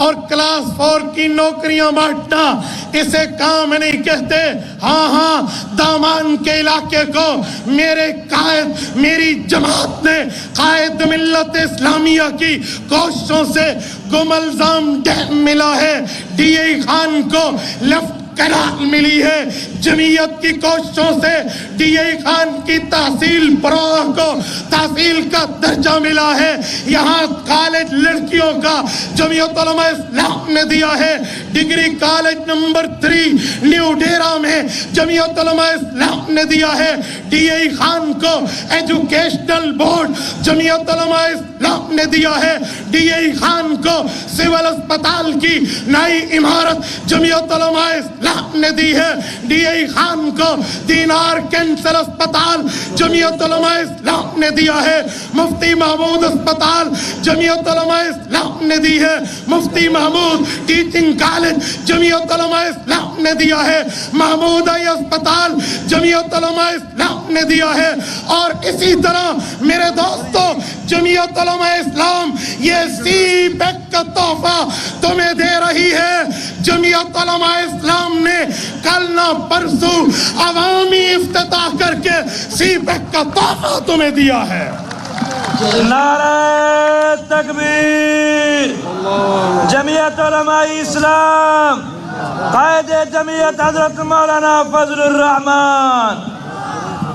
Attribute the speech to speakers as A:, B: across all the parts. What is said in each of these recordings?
A: اور کلاس 4 کی نوکریاں بانٹنا اسے کام نہیں کہتے. ہاں دامان کے علاقے کو میرے قائد میری جماعت نے قائد ملت اسلامیہ کی کوششوں سے گم الزام ڈیم ملا ہے. ڈی اے خان کو لیفٹ کنال ملی ہے. جمعیت کی کوششوں سے ڈی اے خان کی تحصیل پروہ کو تحصیل کا درجہ ملا ہے. یہاں کالج لڑکیوں کا جمعیت علماء اسلام نے دیا ہے. ڈگری کالج نمبر 3 نیو ڈیرا میں جمعیت علماء اسلام نے دیا ہے. ڈی اے خان کو ایجوکیشنل بورڈ جمعیت علماء اسلام نے دیا ہے. ڈی اے خان کو سول اسپتال کی نئی عمارت جمعیت علماء اسلام نے دی ہے. ڈی اے خان کو دینار کینسر اسپتال جمعیت علماء اسلام نے دیا ہے. مفتی محمود اسپتال جمعیت علماء اسلام نے دی ہے. مفتی محمود ٹیچنگ کالج جمعیت علماء اسلام نے دیا ہے. محمود اسپتال جمعیت علماء اسلام نے دیا ہے. اور اسی طرح میرے دوستو جمعیت علماء اسلام یہ سی پیک کا تحفہ تمہیں دے رہی ہے. جمعیت علماء اسلام نے کل نہ پرسوں عوامی افتتاح کر کے سی پیک کا تحفہ تمہیں دیا ہے.
B: نعرہ تکبیر. جمعیت علماء اسلام قائد جمعیت حضرت مولانا فضل الرحمن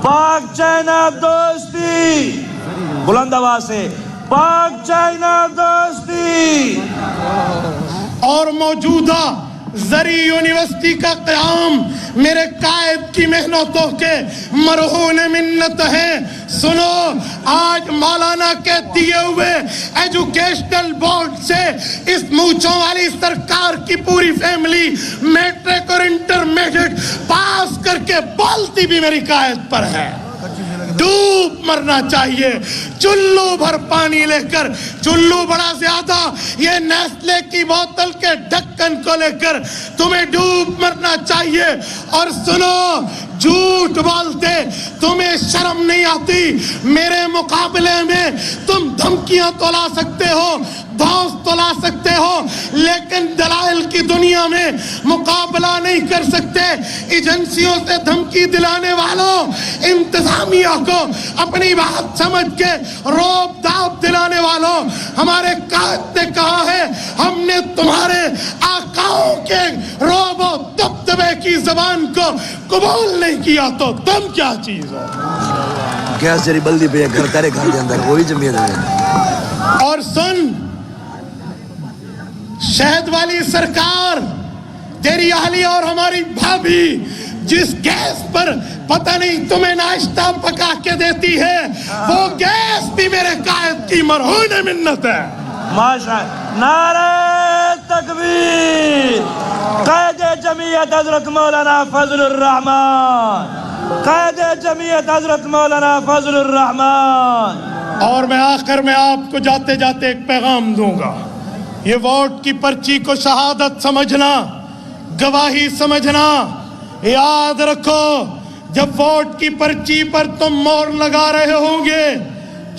B: پاک چائنا دوستی بلند آواز سے پاک چائنا دوستی
A: اور موجودہ زرعی یونیورسٹی کا قیام میرے قائد کی محنتوں کے مرہون منت ہے. سنو آج مولانا کے دیے ہوئے ایجوکیشنل بورڈ سے اس مونچھوں والی سرکار کی پوری فیملی میٹرک اور انٹرمیڈیٹ پاس کر کے بولتی بھی میری قائد پر ہے. ڈوب مرنا چاہیے چلو بھر پانی لے کر. چلو بڑا زیادہ یہ نیسلے کی بوتل کے ڈھکن کو لے کر تمہیں ڈوب مرنا چاہیے. اور سنو جھوٹ بولتے تمہیں شرم نہیں آتی. میرے مقابلے میں تم دھمکیاں تو لا سکتے ہو دھوس تو لا سکتے ہو لیکن دلائل کی دنیا میں مقابلہ نہیں کر سکتے. ایجنسیوں سے دھمکی دلانے والوں انتظامیہ کو اپنی بات سمجھ کے روب داب دلانے والوں ہمارے قائد نے کہا ہے ہم نے تمہارے آقاؤں کے روب و دبدبے کی زبان کو قبول نہیں کیا تو تم کیا چیز ہو.
C: گیس جری بلدی پہ گھر تارے گھر کے اندر وہی جمعیت ہے.
A: اور سن شہد والی سرکار تیری اہلیہ اور ہماری بھابھی جس گیس پر پتہ نہیں تمہیں ناشتہ پکا کے دیتی ہے وہ گیس بھی میرے قائد کی مرہون منت ہے.
B: ماشاءاللہ. نعرہ تکبیر. قائد جمعیت حضرت مولانا فضل الرحمن قائد جمعیت حضرت مولانا فضل الرحمن.
A: اور میں آخر میں آپ کو جاتے جاتے ایک پیغام دوں گا. یہ ووٹ کی پرچی کو شہادت سمجھنا گواہی سمجھنا. یاد رکھو جب ووٹ کی پرچی پر تم مہر لگا رہے ہوں گے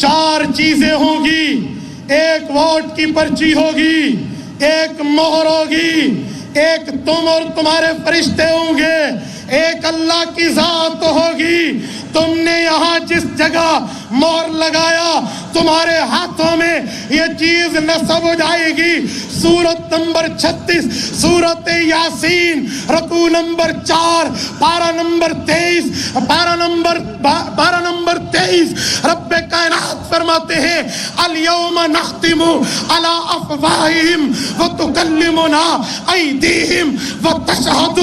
A: 4 چیزیں ہوں گی. ایک ووٹ کی پرچی ہوگی, ایک مہر ہوگی, ایک تم اور تمہارے فرشتے ہوں گے, ایک اللہ کی ذات ہوگی. تم نے یہاں جس جگہ مہر لگایا تمہارے ہاتھوں میں یہ چیز نصب ہو جائے گی. سورت نمبر 36 سورت یاسین رکوع نمبر 4 پارہ نمبر 23 رب کائنات فرماتے ہیں الیوم نختم علی افواہہم وتکلمنا ایدیہم وتشہد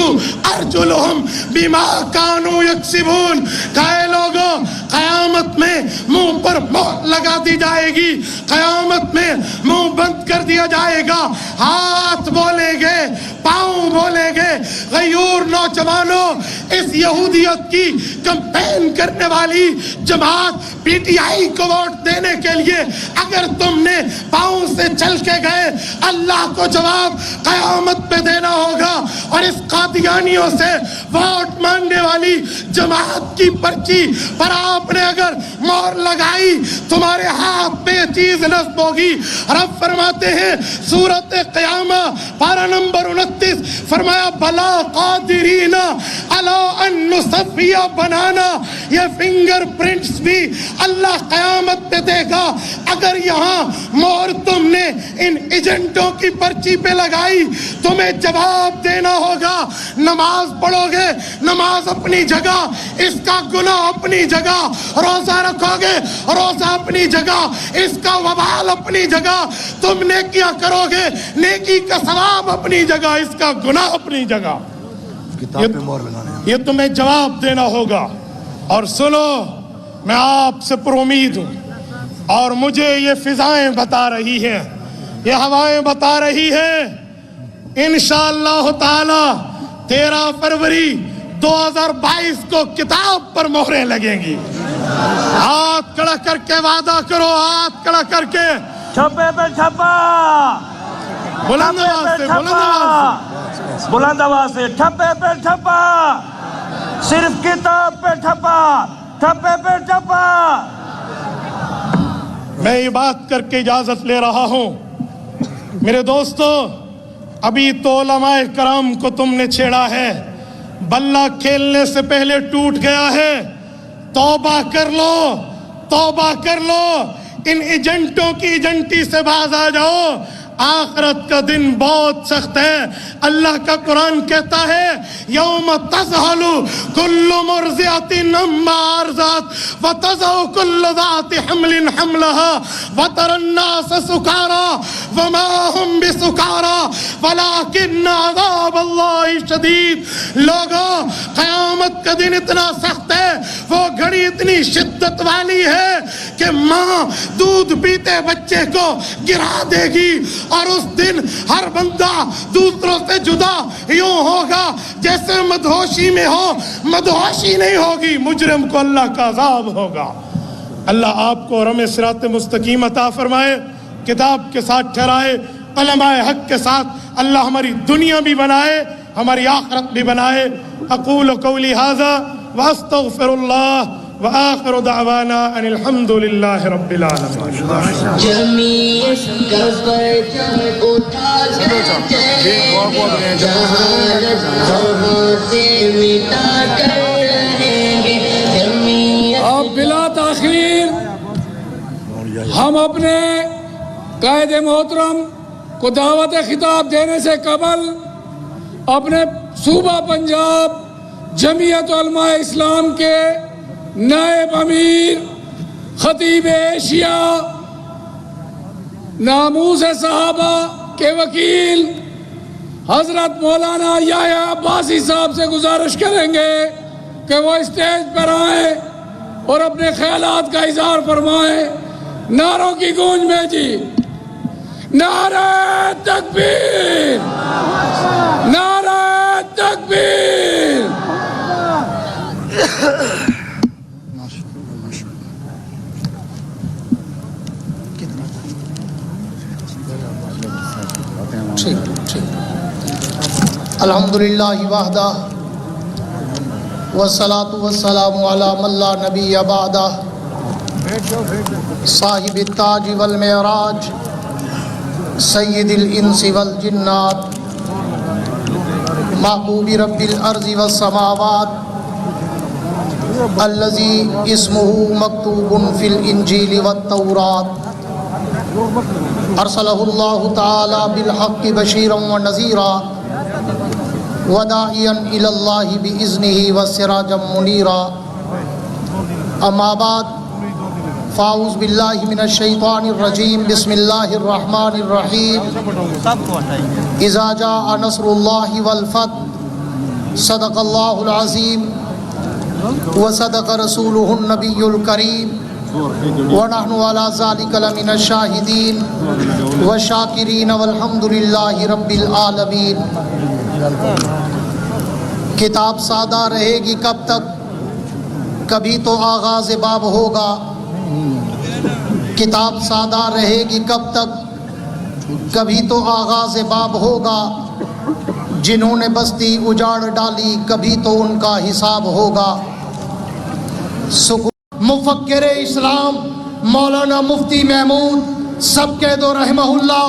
A: ارجلہم بما کانوا یکسبون. کہے لوگوں قیامت میں منہ پر مہر لگا دی جائے گی, قیامت میں منہ بند کر دیا جائے گا, ہاتھ بولیں گے, پاؤں بولیں گے. غیور نوجوانوں اس یہودیت کی کمپین کرنے والی جماعت پی ٹی آئی کو ووٹ دینے کے لیے اگر تم نے پاؤں سے چل کے گئے اللہ کو جواب قیامت پہ دینا ہوگا. اور اس قادیانیوں سے ووٹ مانگنے والی جماعت کی پرچی پر آپ نے اگر مہر لگائی تمہارے ہاتھ پہ چیز نصب ہوگی. رب فرماتے ہیں سورت قیامہ پارہ نمبر 29 فرمایا بلا قادرین علی ان نصفی بنانا. یہ فنگر پرنٹس بھی اللہ قیامت پہ دے گا. اگر یہاں مہر تم نے ان ایجنٹوں کی پرچی پہ لگائی تمہیں جواب دینا ہوگا. نماز پڑھو گے نماز اپنی جگہ, اس کا گناہ اپنی جگہ. روزہ رکھو گے روزہ اپنی جگہ, اس کا وبال اپنی جگہ. تم نیکیاں کرو گے نیکی کا ثواب اپنی جگہ, اس کا گناہ اپنی جگہ.
C: کتاب پہ مہر لگانے ہیں.
A: یہ تمہیں جواب دینا ہوگا. اور سنو, میں آپ سے پر امید ہوں اور مجھے یہ فضائیں بتا رہی ہیں, یہ ہوائیں بتا رہی ہیں, انشاءاللہ تعالی 13 فروری 2022 کو کتاب پر مہریں لگیں گی. ہاتھ کھڑا کر کے وعدہ کرو, ہاتھ کھڑا کر کے,
B: چھپے پہ چھپا,
A: بلند آواز سے, بلند آواز سے.
B: بلند آواز سے, ٹھپے پہ ٹھپا, صرف کتاب پہ ٹھپا, ٹھپے پہ ٹھپا.
A: میں یہ بات کر کے اجازت لے رہا ہوں. میرے دوستو, ابھی تو علماء کرام کو تم نے چھیڑا ہے, بلہ کھیلنے سے پہلے ٹوٹ گیا ہے. توبہ کر لو, توبہ کر لو, ان ایجنٹوں کی ایجنٹی سے باز آ جاؤ. آخرت کا دن بہت سخت ہے. اللہ کا قرآن کہتا ہے یوم تذہل کل مرضعۃ عما ارضعت وتضع کل ذات حمل حملها وترى الناس سکارى وما هم بسکارى ولكن عذاب اللہ شدید. لوگوں, قیامت کا دن اتنا سخت ہے, وہ گھڑی اتنی شدت والی ہے کہ ماں دودھ پیتے بچے کو گرا دے گی, اور اس دن ہر بندہ دوسروں سے جدا یوں ہوگا جیسے مدہوشی میں ہو. مدہوشی نہیں ہوگی, مجرم کو اللہ کا عذاب ہوگا. اللہ آپ کو رم صراط مستقیم عطا فرمائے, کتاب کے ساتھ ٹھہرائے, علماء حق کے ساتھ اللہ ہماری دنیا بھی بنائے, ہماری آخرت بھی بنائے. اقول قولی ھذا واستغفر اللہ وآخر دعوانا ان الحمد للہ رب العالمین.
D: جمیعت کا پرچم اٹھا چلے جہالت ہوا سے مٹا کر رہیں گے. جمیعت
E: اب بلا تاخیر ہم اپنے قائد محترم کو دعوت خطاب دینے سے قبل اپنے صوبہ پنجاب جمعیت علماء اسلام کے نائب امیر خطیب ایشیا ناموس صحابہ کے وکیل حضرت مولانا یحییٰ عباسی صاحب سے گزارش کریں گے کہ وہ اسٹیج پر آئیں اور اپنے خیالات کا اظہار فرمائیں. نعروں کی گونج میں جی, نعرہ تکبیر, نعرہ تکبیر.
F: الحمدللہ وحدہ والصلاة والسلام علی من لا نبی بعدہ صاحب التاج والمعراج سید الانس والجنات محبوب رب الارض والسماوات الذی اسمہ مکتوب فی الانجیل والتورات ارسلہ اللہ تعالی بالحق بشیرا ونذیرا وداعیا الی اللہ باذنہ وسراجا منیرا. اما بعد فاعوذ باللہ من الشیطان الرجیم بسم اللہ الرحمن الرحیم. اذا جاء نصر اللہ والفتح صدق اللہ العظیم وصدق رسولہ النبی الکریم ونحن على ذلك لمن الشاہدین والشاکرین والحمد للہ رب العالمین. کتاب سادہ رہے گی کب تک, کبھی تو آغاز باب ہوگا. کتاب سادہ رہے گی کب تک, کبھی تو آغاز باب ہوگا. جنہوں نے بستی اجاڑ ڈالی کبھی تو ان کا حساب ہوگا. مفکر اسلام مولانا مفتی محمود سب کے دو رحمہ اللہ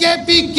F: KPK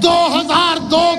F: 2002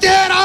F: 13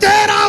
F: 13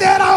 F: 13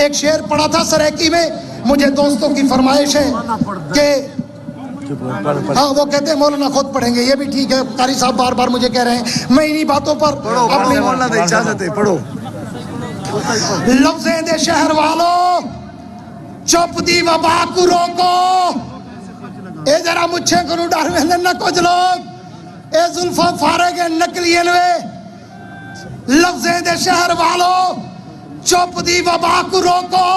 F: ایک شعر پڑھا تھا سریکی میں، مجھے دوستوں کی فرمائش ہے کہ ہاں وہ کہتے ہیں مولانا خود پڑھیں گے، یہ بھی ٹھیک ہے، قاری صاحب بار بار مجھے کہہ رہے ہیں، میں انہی باتوں پر اپنی
C: اجازت ہے پڑھو.
F: لفظیں دے شہر والوں چپ دی وبا کو روکو. اے ذرا مجھے کو ڈر میں نہ کچھ لوگ اے زلفاں فارغ نکلین وے. لفظیں دے شہر والوں چپ دی وبا کو روکو،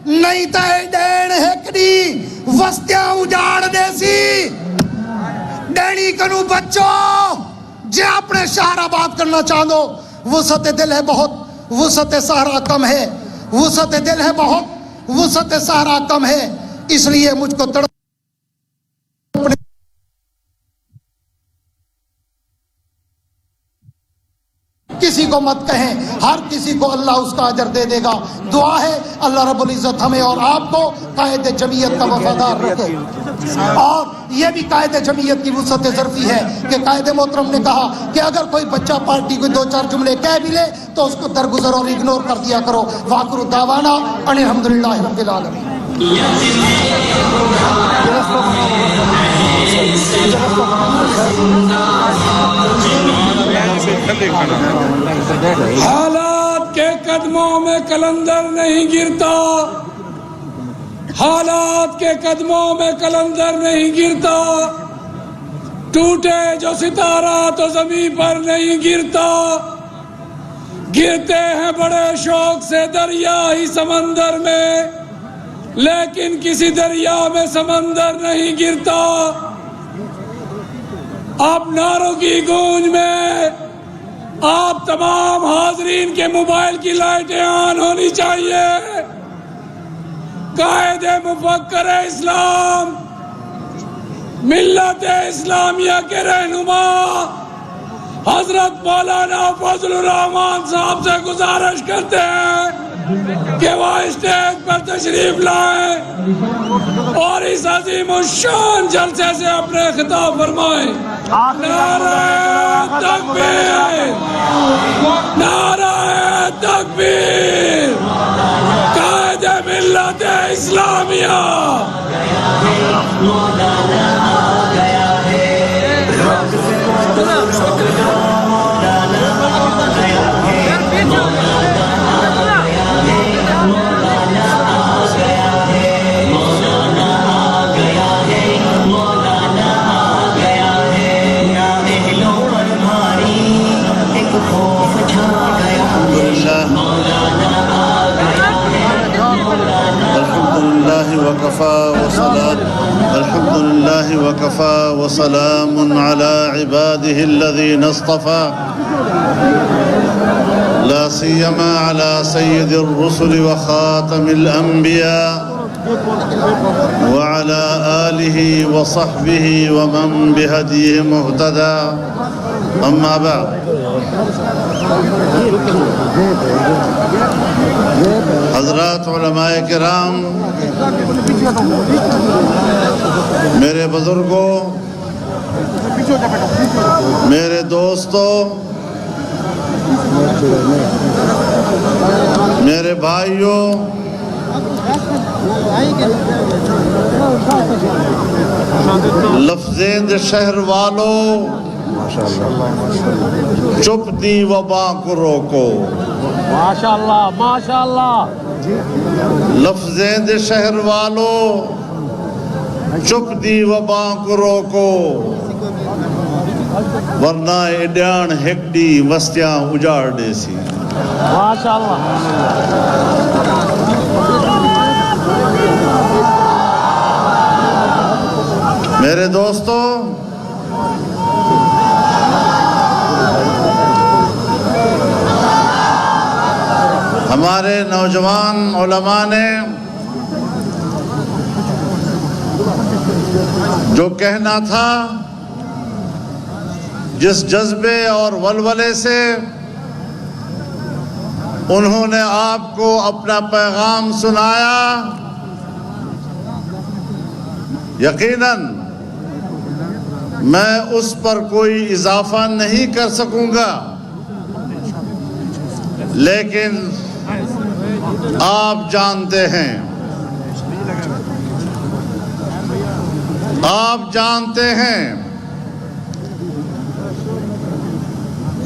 F: نہیں تے ڈین ہکڑی وستیاں اجاڑ دے سی. ڈینی کنو بچو جے اپنے شہر آباد کرنا چاہو، وسعت دل ہے بہت، وسعت صحرا کم ہے. وسعت دل ہے بہت، وسعت صحرا کم ہے. اس لیے مجھ کو تڑپ کسی کو مت کہیں، ہر کسی کو اللہ اس کا اجر دے دے گا. دعا ہے اللہ رب العزت ہمیں اور آپ کو قائد جمعیت کا وفادار رکھے. اور یہ بھی قائد جمعیت کی وسعت ظرفی ہے کہ قائد محترم نے کہا کہ اگر کوئی بچہ پارٹی کو 2-4 جملے کہہ بھی لے تو اس کو درگزر اور اگنور کر دیا کرو. وآخر دعوانا ان الحمدللہ رب العالمین.
E: حالات کے قدموں میں کلندر نہیں گرتا، حالات کے قدموں میں کلندر نہیں گرتا. ٹوٹے جو ستارہ تو زمین پر نہیں گرتا. گرتے ہیں بڑے شوق سے دریا ہی سمندر میں، لیکن کسی دریا میں سمندر نہیں گرتا. اب نعروں کی گونج میں آپ تمام حاضرین کے موبائل کی لائٹیں آن ہونی چاہیے. قائد مفکر اسلام، ملت اسلامیہ کے رہنما حضرت مولانا فضل الرحمان صاحب سے گزارش کرتے ہیں کہ وہ اسٹیج پر تشریف لائیں اور اس عظیم الشان جلسے سے اپنے خطاب فرمائیں. نعرہ تکبیر، نعرہ تکبیر، قائد ملت اسلامیہ.
G: الحمد لله وكفى وسلام على عباده الذين اصطفى لا سيما على سيد الرسل وخاتم الأنبياء وعلى آله وصحبه ومن بهديه مهتدى. أما بعد، حضرات علماء کرام، میرے بزرگوں، میرے دوستوں، میرے بھائیوں، لفظیں شہر والوں، چپ دی وبا کو روکو.
B: ماشاءاللہ ماشاءاللہ.
G: لفظیں دے شہر والوں، چپ دی وبا کو روکو، ورنہ ایڈیان ہکڑی وستیاں اجاڑ دے سی.
B: ماشاءاللہ.
G: میرے دوستوں، ہمارے نوجوان علماء نے جو کہنا تھا، جس جذبے اور ولولے سے انہوں نے آپ کو اپنا پیغام سنایا، یقیناً میں اس پر کوئی اضافہ نہیں کر سکوں گا، لیکن آپ جانتے ہیں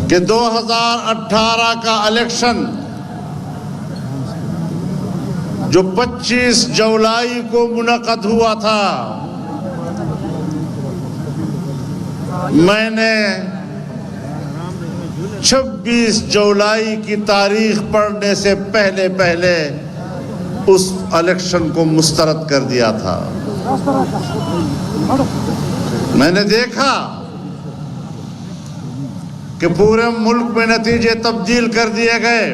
G: کہ 2018 کا الیکشن جو 25 جولائی کو منعقد ہوا تھا، میں نے 26 جولائی کی تاریخ پڑھنے سے پہلے اس الیکشن کو مسترد کر دیا تھا۔ میں نے دیکھا کہ پورے ملک میں نتیجے تبدیل کر دیے گئے،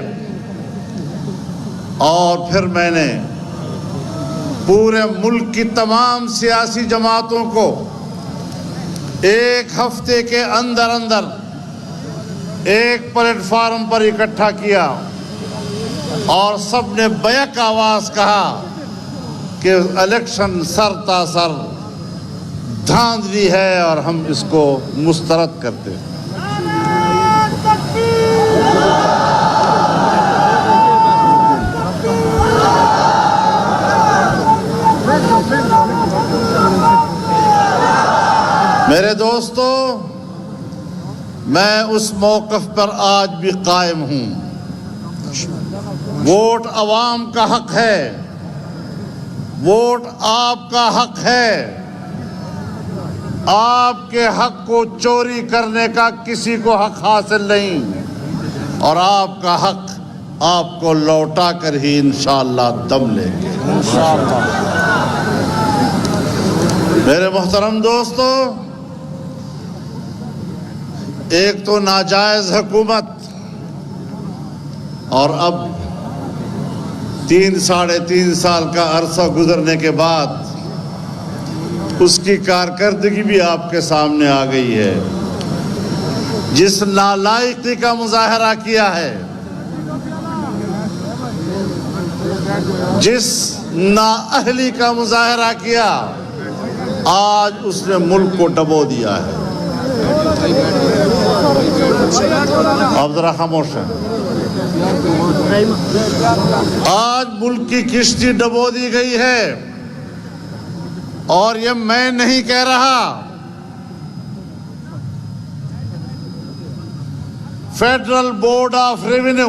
G: اور پھر میں نے پورے ملک کی تمام سیاسی جماعتوں کو ایک ہفتے کے اندر ایک پلیٹ فارم پر اکٹھا کیا، اور سب نے بیک آواز کہا کہ الیکشن سر تا سر دھاندلی ہے اور ہم اس کو مسترد کرتے ہیں۔ میرے دوستو، میں اس موقف پر آج بھی قائم ہوں۔ ووٹ عوام کا حق ہے، ووٹ آپ کا حق ہے۔ آپ کے حق کو چوری کرنے کا کسی کو حق حاصل نہیں، اور آپ کا حق آپ کو لوٹا کر ہی انشاءاللہ دم لیں گے۔ میرے محترم دوستو، ایک تو ناجائز حکومت، اور اب 3-3.5 سال کا عرصہ گزرنے کے بعد اس کی کارکردگی بھی آپ کے سامنے آ گئی ہے۔ جس نالائقی کا مظاہرہ کیا ہے، جس نااہلی کا مظاہرہ کیا، آج اس نے ملک کو ڈبو دیا ہے۔ اب ذرا خاموش ہیں۔ آج ملک کی کشتی ڈبو دی گئی ہے، اور یہ میں نہیں کہہ رہا، federal board of revenue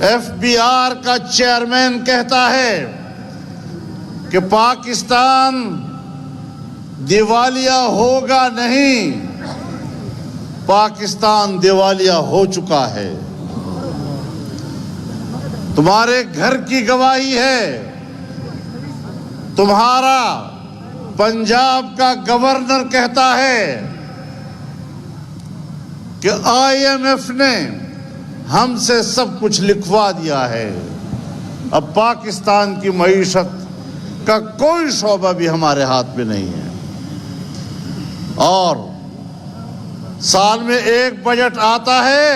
G: FBR کا چیئرمین کہتا ہے کہ پاکستان دیوالیہ ہوگا نہیں، پاکستان دیوالیہ ہو چکا ہے۔ تمہارے گھر کی گواہی ہے، تمہارا پنجاب کا گورنر کہتا ہے کہ IMF نے ہم سے سب کچھ لکھوا دیا ہے، اب پاکستان کی معیشت کا کوئی شعبہ بھی ہمارے ہاتھ میں نہیں ہے، اور سال میں 1 بجٹ آتا ہے،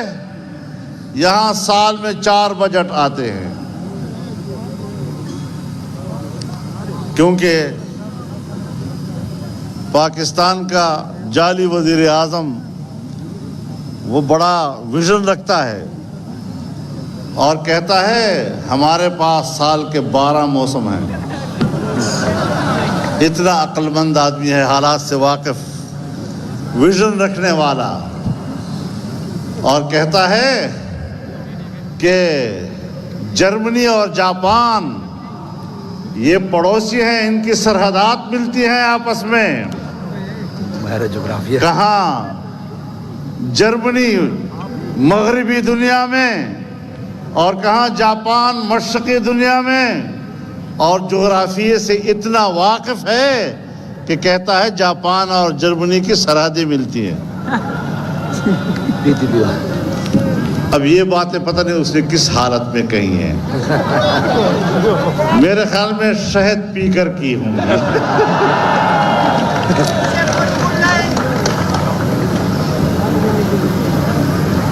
G: یہاں سال میں 4 بجٹ آتے ہیں، کیونکہ پاکستان کا جعلی وزیر اعظم وہ بڑا ویژن رکھتا ہے اور کہتا ہے ہمارے پاس سال کے 12 موسم ہیں۔ اتنا عقل مند آدمی ہے، حالات سے واقف، ویژن رکھنے والا، اور کہتا ہے کہ جرمنی اور جاپان یہ پڑوسی ہیں، ان کی سرحدات ملتی ہیں آپس میں۔ کہاں جرمنی مغربی دنیا میں، اور کہاں جاپان مشرقی دنیا میں، اور جغرافیے سے اتنا واقف ہے کہ کہتا ہے جاپان اور جرمنی کی سرحدیں ملتی ہیں۔ اب یہ باتیں پتہ نہیں اس نے کس حالت میں کہی ہیں، میرے خیال میں شہد پی کر کی ہوں۔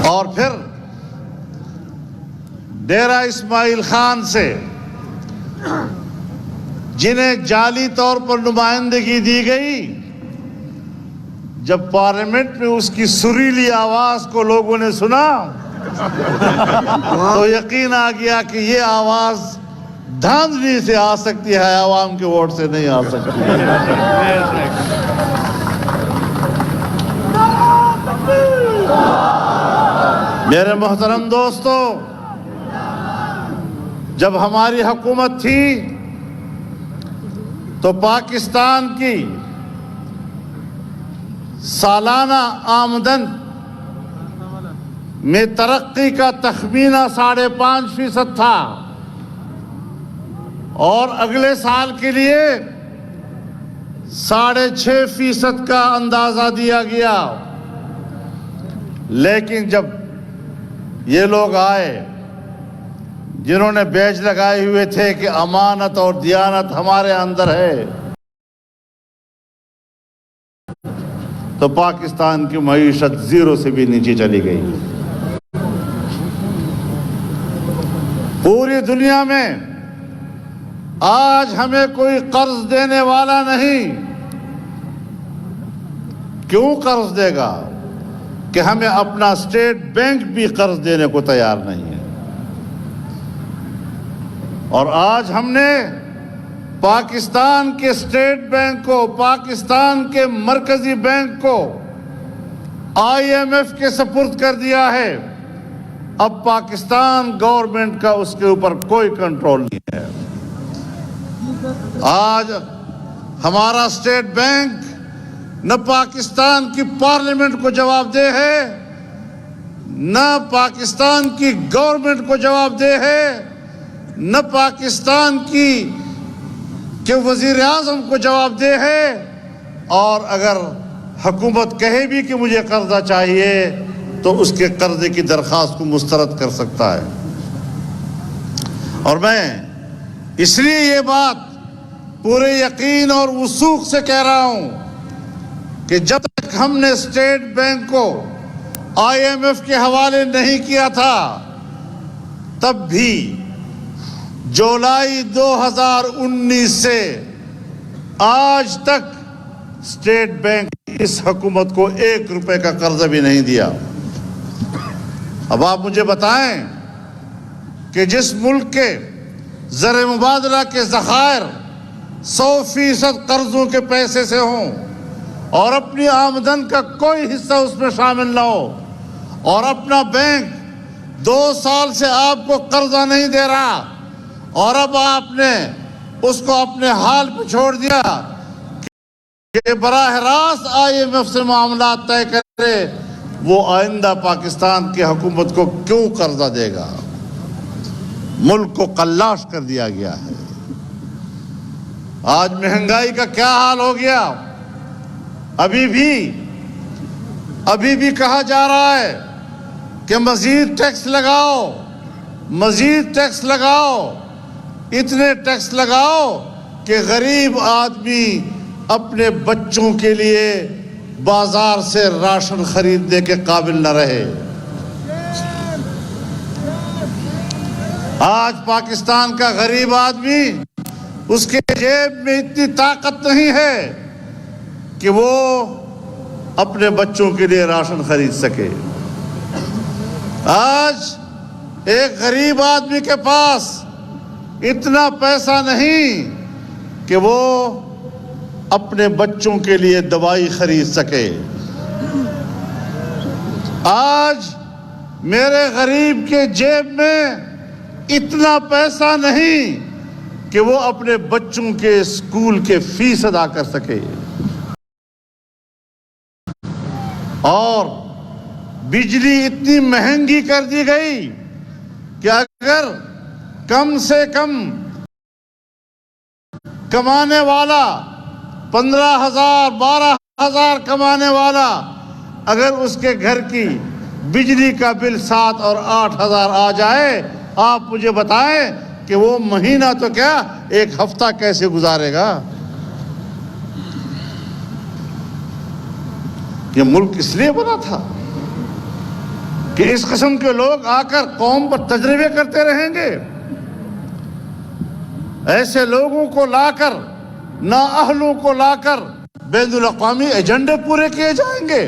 G: اور پھر ڈیرہ اسماعیل خان سے جنہیں جعلی طور پر نمائندگی دی گئی، جب پارلیمنٹ میں اس کی سریلی آواز کو لوگوں نے سنا تو یقین آ گیا کہ یہ آواز دھاندلی سے آ سکتی ہے، عوام کے ووٹ سے نہیں آ سکتی۔ میرے محترم دوستو، جب ہماری حکومت تھی تو پاکستان کی سالانہ آمدن میں ترقی کا تخمینہ 5.5% تھا، اور اگلے سال کے لیے 6.5% کا اندازہ دیا گیا۔ لیکن جب یہ لوگ آئے جنہوں نے بیج لگائے ہوئے تھے کہ امانت اور دیانت ہمارے اندر ہے، تو پاکستان کی معیشت 0 سے بھی نیچے چلی گئی۔ پوری دنیا میں آج ہمیں کوئی قرض دینے والا نہیں۔ کیوں قرض دے گا؟ کہ ہمیں اپنا اسٹیٹ بینک بھی قرض دینے کو تیار نہیں ہے۔ اور آج ہم نے پاکستان کے اسٹیٹ بینک کو، پاکستان کے مرکزی بینک کو IMF کے سپرد کر دیا ہے۔ اب پاکستان گورنمنٹ کا اس کے اوپر کوئی کنٹرول نہیں ہے۔ آج ہمارا اسٹیٹ بینک نہ پاکستان کی پارلیمنٹ کو جواب دہ ہے، نہ پاکستان کی گورنمنٹ کو جواب دہ ہے، نہ پاکستان کے وزیر اعظم کو جواب دہ ہے۔ اور اگر حکومت کہے بھی کہ مجھے قرضہ چاہیے تو اس کے قرضے کی درخواست کو مسترد کر سکتا ہے۔ اور میں اس لیے یہ بات پورے یقین اور وثوق سے کہہ رہا ہوں کہ جب تک ہم نے اسٹیٹ بینک کو IMF کے حوالے نہیں کیا تھا، تب بھی جولائی 2019 سے آج تک اسٹیٹ بینک اس حکومت کو 1 روپے کا قرضہ بھی نہیں دیا۔ اب آپ مجھے بتائیں کہ جس ملک کے زر مبادلہ کے ذخائر 100% قرضوں کے پیسے سے ہوں، اور اپنی آمدن کا کوئی حصہ اس میں شامل نہ ہو، اور اپنا بینک 2 سال سے آپ کو قرضہ نہیں دے رہا، اور اب آپ نے اس کو اپنے حال پہ چھوڑ دیا کہ براہ راست IMF سے معاملات طے کرے، وہ آئندہ پاکستان کی حکومت کو کیوں قرضہ دے گا؟ ملک کو قلاش کر دیا گیا ہے۔ آج مہنگائی کا کیا حال ہو گیا؟ ابھی بھی کہا جا رہا ہے کہ مزید ٹیکس لگاؤ، مزید ٹیکس لگاؤ، اتنے ٹیکس لگاؤ کہ غریب آدمی اپنے بچوں کے لیے بازار سے راشن خریدنے کے قابل نہ رہے۔ آج پاکستان کا غریب آدمی، اس کے جیب میں اتنی طاقت نہیں ہے کہ وہ اپنے بچوں کے لیے راشن خرید سکے۔ آج ایک غریب آدمی کے پاس اتنا پیسہ نہیں کہ وہ اپنے بچوں کے لیے دوائی خرید سکے۔ آج میرے غریب کے جیب میں اتنا پیسہ نہیں کہ وہ اپنے بچوں کے اسکول کے فیس ادا کر سکے۔ اور بجلی اتنی مہنگی کر دی گئی کہ اگر کم سے کم کمانے والا 15,000 12,000 کمانے والا اگر اس کے گھر کی بجلی کا بل 7 اور 8,000 آ جائے، آپ مجھے بتائیں کہ وہ مہینہ تو کیا 1 ہفتہ کیسے گزارے گا؟ یہ ملک اس لیے بنا تھا کہ اس قسم کے لوگ آ کر قوم پر تجربے کرتے رہیں گے۔ ایسے لوگوں کو لا کر، نااہلوں کو لا کر بین الاقوامی ایجنڈے پورے کیے جائیں گے۔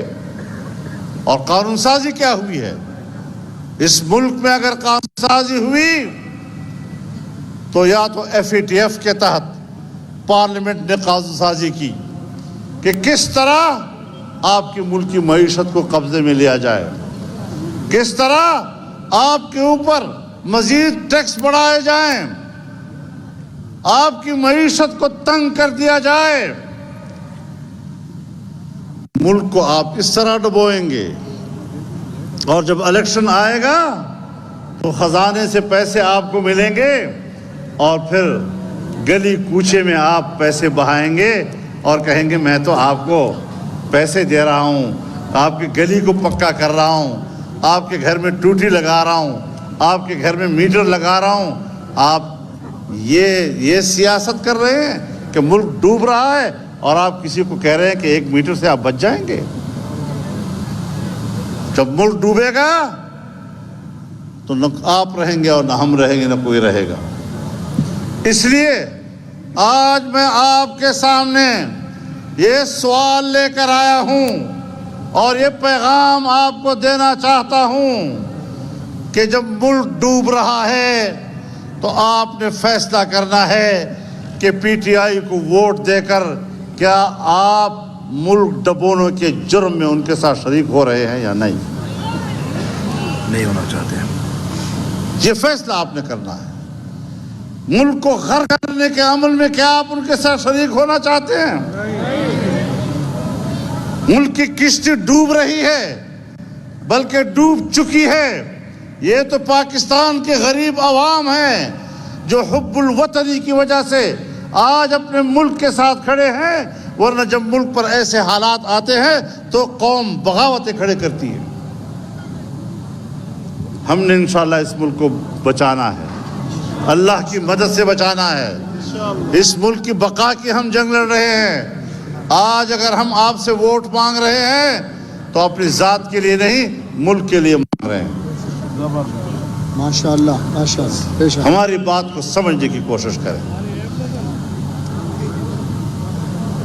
G: اور قانون سازی کیا ہوئی ہے؟ اس ملک میں اگر قانون سازی ہوئی تو یا تو FATF کے تحت پارلیمنٹ نے قانون سازی کی کہ کس طرح آپ کی ملکی معیشت کو قبضے میں لیا جائے، کس طرح آپ کے اوپر مزید ٹیکس بڑھائے جائیں، آپ کی معیشت کو تنگ کر دیا جائے، ملک کو آپ اس طرح ڈبوئیں گے، اور جب الیکشن آئے گا تو خزانے سے پیسے آپ کو ملیں گے اور پھر گلی کوچے میں آپ پیسے بہائیں گے اور کہیں گے میں تو آپ کو پیسے دے رہا ہوں، آپ کی گلی کو پکا کر رہا ہوں، آپ کے گھر میں ٹوٹی لگا رہا ہوں، آپ کے گھر میں میٹر لگا رہا ہوں۔ آپ یہ سیاست کر رہے ہیں کہ ملک ڈوب رہا ہے اور آپ کسی کو کہہ رہے ہیں کہ 1 میٹر سے آپ بچ جائیں گے۔ جب ملک ڈوبے گا تو نہ آپ رہیں گے اور نہ ہم رہیں گے، نہ کوئی رہے گا۔ اس لیے آج میں آپ کے سامنے یہ سوال لے کر آیا ہوں اور یہ پیغام آپ کو دینا چاہتا ہوں کہ جب ملک ڈوب رہا ہے تو آپ نے فیصلہ کرنا ہے کہ PTI کو ووٹ دے کر کیا آپ ملک ڈبونے کے جرم میں ان کے ساتھ شریک ہو رہے ہیں یا نہیں
C: ہونا چاہتے ہیں۔
G: یہ فیصلہ آپ نے کرنا ہے۔ ملک کو غرق کرنے کے عمل میں کیا آپ ان کے ساتھ شریک ہونا چاہتے ہیں؟ ملک کی کشتی ڈوب رہی ہے، بلکہ ڈوب چکی ہے۔ یہ تو پاکستان کے غریب عوام ہیں جو حب الوطنی کی وجہ سے آج اپنے ملک کے ساتھ کھڑے ہیں، ورنہ جب ملک پر ایسے حالات آتے ہیں تو قوم بغاوتیں کھڑے کرتی ہے۔ ہم نے انشاءاللہ اس ملک کو بچانا ہے، اللہ کی مدد سے بچانا ہے۔ اس ملک کی بقا کی ہم جنگ لڑ رہے ہیں۔ آج اگر ہم آپ سے ووٹ مانگ رہے ہیں تو اپنی ذات کے لیے نہیں، ملک کے لیے مانگ رہے ہیں۔
F: ماشاءاللہ ماشاءاللہ،
G: ہماری بات کو سمجھنے کی کوشش کریں۔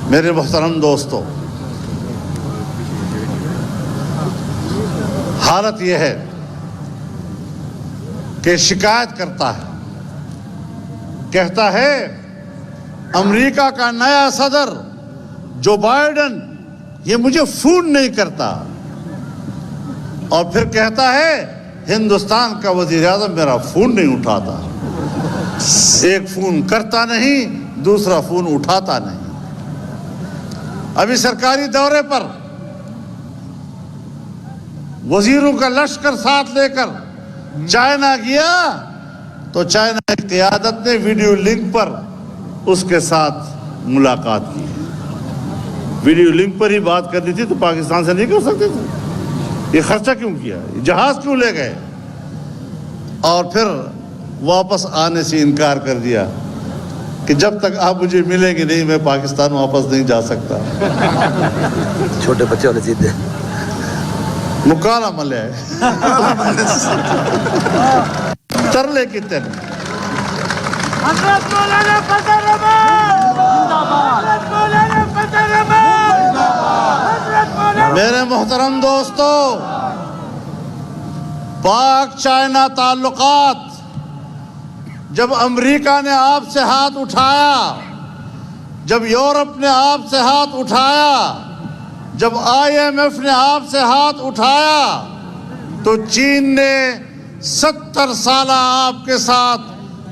G: میرے محترم دوستو، حالت یہ ہے کہ شکایت کرتا ہے، کہتا ہے امریکہ کا نیا صدر جو بائیڈن یہ مجھے فون نہیں کرتا، اور پھر کہتا ہے ہندوستان کا وزیر اعظم میرا فون نہیں اٹھاتا۔ ایک فون کرتا نہیں، دوسرا فون اٹھاتا نہیں۔ ابھی سرکاری دورے پر وزیروں کا لشکر ساتھ لے کر چائنا گیا تو چائنا کی قیادت نے ویڈیو لنک پر اس کے ساتھ ملاقات کی۔ ویڈیو لنک پر ہی بات کرنی تھی تو پاکستان سے نہیں کر سکتے تھے؟ یہ خرچہ کیوں کیا؟ جہاز کیوں لے گئے؟ اور پھر واپس آنے سے انکار کر دیا کہ جب تک آپ مجھے ملیں گے نہیں میں پاکستان واپس نہیں جا سکتا۔
C: چھوٹے بچے والے سیدھے
G: مکالا ملے ترلے کی تن۔
B: حضرت مولانا فضل الرحمان حضرت مولانا فضل الرحمان حضرت مولانا۔
G: میرے محترم دوستو، پاک چائنا تعلقات جب امریکہ نے آپ سے ہاتھ اٹھایا، جب یورپ نے آپ سے ہاتھ اٹھایا، جب IMF نے آپ سے ہاتھ اٹھایا، تو چین نے 70 سالہ آپ کے ساتھ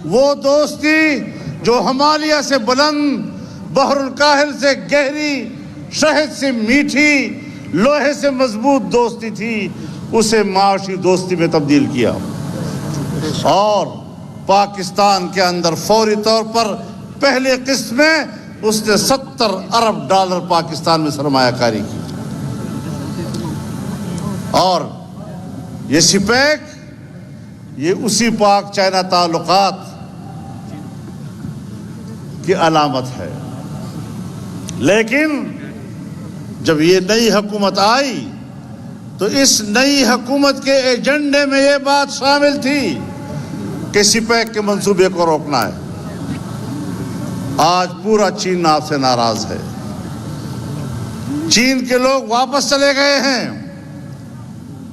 G: وہ دوستی جو ہمالیہ سے بلند، بحر الکاہل سے گہری، شہد سے میٹھی، لوہے سے مضبوط دوستی تھی، اسے معاشی دوستی میں تبدیل کیا، اور پاکستان کے اندر فوری طور پر پہلے قسط میں اس نے $70 ارب پاکستان میں سرمایہ کاری کی۔ اور یہ سپیک یہ اسی پاک چائنا تعلقات کی علامت ہے۔ لیکن جب یہ نئی حکومت آئی تو اس نئی حکومت کے ایجنڈے میں یہ بات شامل تھی کہ سپیک کے منصوبے کو روکنا ہے۔ آج پورا چین آپ سے ناراض ہے۔ چین کے لوگ واپس چلے گئے ہیں،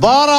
G: 12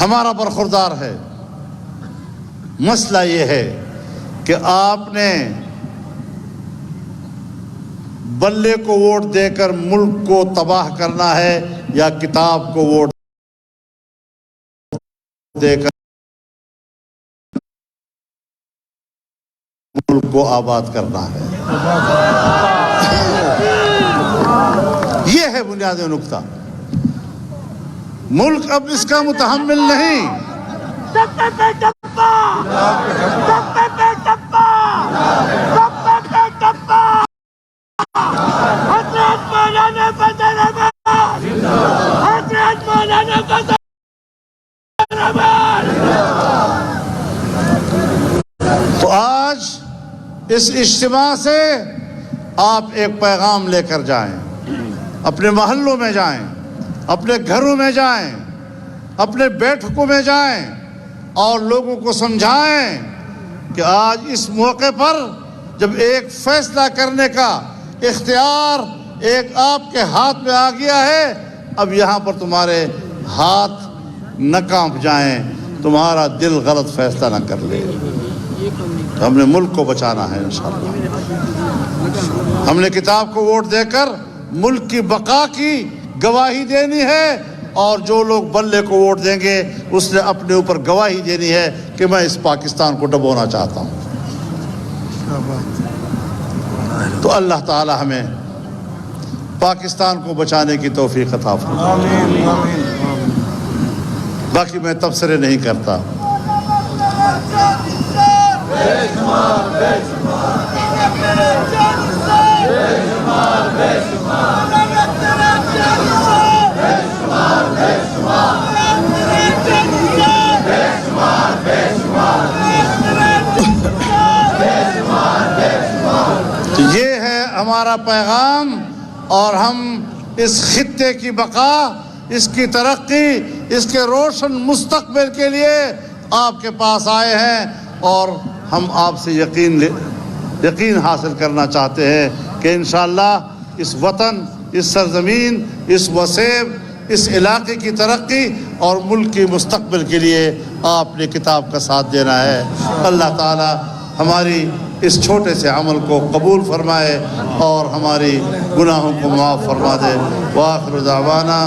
G: ہمارا برخوردار ہے. مسئلہ یہ ہے کہ آپ نے بلے کو ووٹ دے کر ملک کو تباہ کرنا ہے یا کتاب کو ووٹ دے کر ملک کو آباد کرنا ہے. یہ ہے بنیادی نقطہ. ملک اب اس کا متحمل نہیں. تو آج اس اجتماع سے آپ ایک پیغام لے کر جائیں. اپنے محلوں میں جائیں, اپنے گھروں میں جائیں, اپنے بیٹھکوں میں جائیں اور لوگوں کو سمجھائیں کہ آج اس موقع پر جب ایک فیصلہ کرنے کا اختیار ایک آپ کے ہاتھ میں آ گیا ہے, اب یہاں پر تمہارے ہاتھ نہ کانپ جائیں, تمہارا دل غلط فیصلہ نہ کر لے. ہم نے ملک کو بچانا ہے انشاءاللہ. ہم نے کتاب کو ووٹ دے کر ملک کی بقا کی گواہی دینی ہے, اور جو لوگ بلے کو ووٹ دیں گے اس نے اپنے اوپر گواہی دینی ہے کہ میں اس پاکستان کو ڈبونا چاہتا ہوں. تو اللہ تعالی ہمیں پاکستان کو بچانے کی توفیق عطا فرمائے. باقی میں تبصرے نہیں کرتا. یہ ہے ہمارا پیغام, اور ہم اس خطے کی بقا, اس کی ترقی, اس کے روشن مستقبل کے لیے آپ کے پاس آئے ہیں, اور ہم آپ سے یقین حاصل کرنا چاہتے ہیں کہ انشاءاللہ اس وطن, اس سرزمین, اس وسیب, اس علاقے کی ترقی اور ملک کی مستقبل کے لیے آپ نے کتاب کا ساتھ دینا ہے. اللہ تعالی ہماری اس چھوٹے سے عمل کو قبول فرمائے اور ہماری گناہوں کو معاف فرما دے. وآخر دعوانا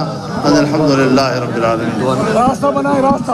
G: ان الحمدللہ رب العالمین.
E: راستہ بنائے, راستہ